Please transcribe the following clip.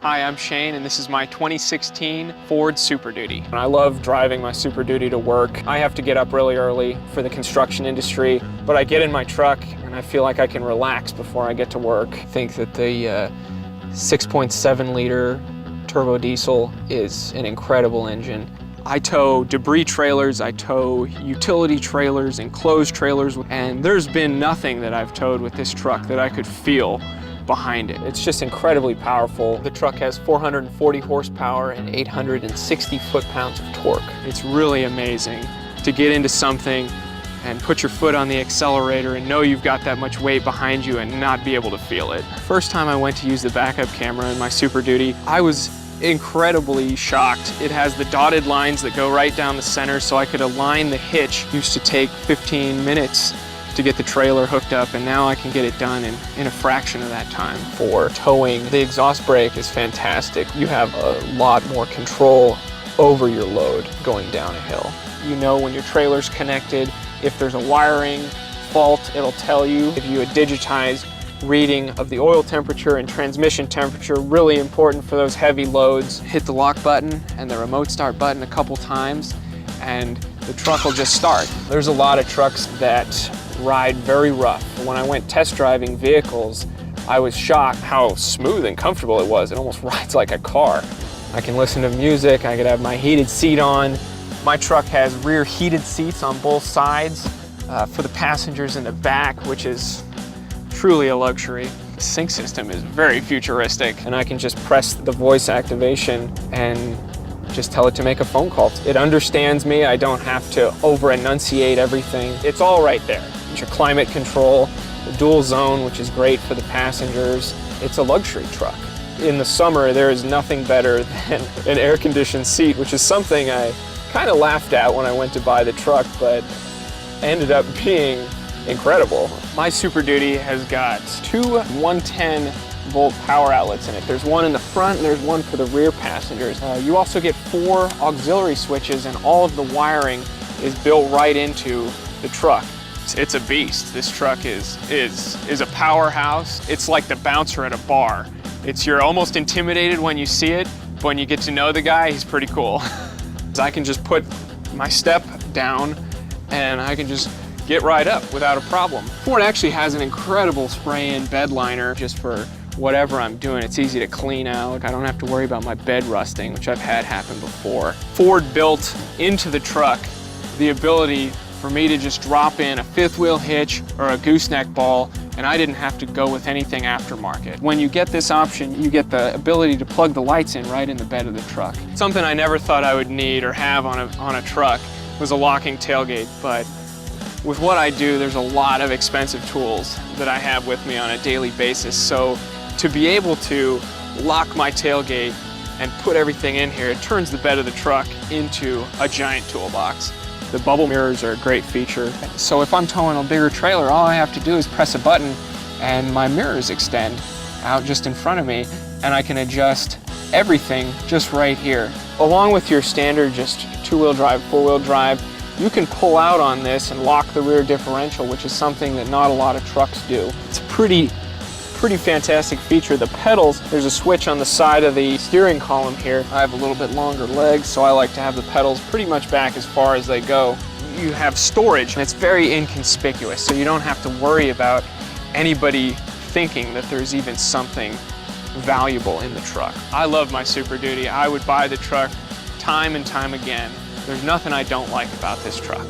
Hi, I'm Shane, and this is my 2016 Ford Super Duty. And I love driving my Super Duty to work. I have to get up really early for the construction industry, but I get in my truck and I feel like I can relax before I get to work. I think that the 6.7 liter turbo diesel is an incredible engine. I tow debris trailers, I tow utility trailers, enclosed trailers, and there's been nothing that I've towed with this truck that I could feel behind it. It's just incredibly powerful. The truck has 440 horsepower and 860 foot-pounds of torque. It's really amazing to get into something and put your foot on the accelerator and know you've got that much weight behind you and not be able to feel it. First time I went to use the backup camera in my Super Duty, I was incredibly shocked. It has the dotted lines that go right down the center so I could align the hitch. It used to take 15 minutes to get the trailer hooked up, and now I can get it done in a fraction of that time. For towing, the exhaust brake is fantastic. You have a lot more control over your load going down a hill. You know when your trailer's connected. If there's a wiring fault, it'll tell you. If you a digitized reading of the oil temperature and transmission temperature, really important for those heavy loads. Hit the lock button and the remote start button a couple times and the truck will just start. There's a lot of trucks that ride very rough. When I went test driving vehicles, I was shocked how smooth and comfortable it was. It almost rides like a car. I can listen to music, I could have my heated seat on. My truck has rear heated seats on both sides for the passengers in the back, which is truly a luxury. The sync system is very futuristic, and I can just press the voice activation and just tell it to make a phone call. It understands me. I don't have to over-enunciate everything. It's all right there. Your climate control, the dual zone, which is great for the passengers. It's a luxury truck. In the summer, there is nothing better than an air-conditioned seat, which is something I kind of laughed at when I went to buy the truck, but ended up being incredible. My Super Duty has got two 110-volt power outlets in it. There's one in the front and there's one for the rear passengers. You also get 4 auxiliary switches, and all of the wiring is built right into the truck. It's a beast. This truck is a powerhouse. It's like the bouncer at a bar. You're almost intimidated when you see it, but when you get to know the guy, he's pretty cool. I can just put my step down and I can just get right up without a problem. Ford actually has an incredible spray-in bed liner just for whatever I'm doing. It's easy to clean out. I don't have to worry about my bed rusting, which I've had happen before. Ford built into the truck the ability for me to just drop in a 5th wheel hitch or a gooseneck ball, and I didn't have to go with anything aftermarket. When you get this option, you get the ability to plug the lights in right in the bed of the truck. Something I never thought I would need or have on a truck was a locking tailgate, but with what I do, there's a lot of expensive tools that I have with me on a daily basis. So to be able to lock my tailgate and put everything in here, it turns the bed of the truck into a giant toolbox. The bubble mirrors are a great feature. So if I'm towing a bigger trailer, all I have to do is press a button and my mirrors extend out just in front of me, and I can adjust everything just right here. Along with your standard just 2-wheel drive, 4-wheel drive, you can pull out on this and lock the rear differential, which is something that not a lot of trucks do. It's a pretty fantastic feature. The pedals, there's a switch on the side of the steering column here. I have a little bit longer legs, so I like to have the pedals pretty much back as far as they go. You have storage, and it's very inconspicuous, so you don't have to worry about anybody thinking that there's even something valuable in the truck. I love my Super Duty. I would buy the truck time and time again. There's nothing I don't like about this truck.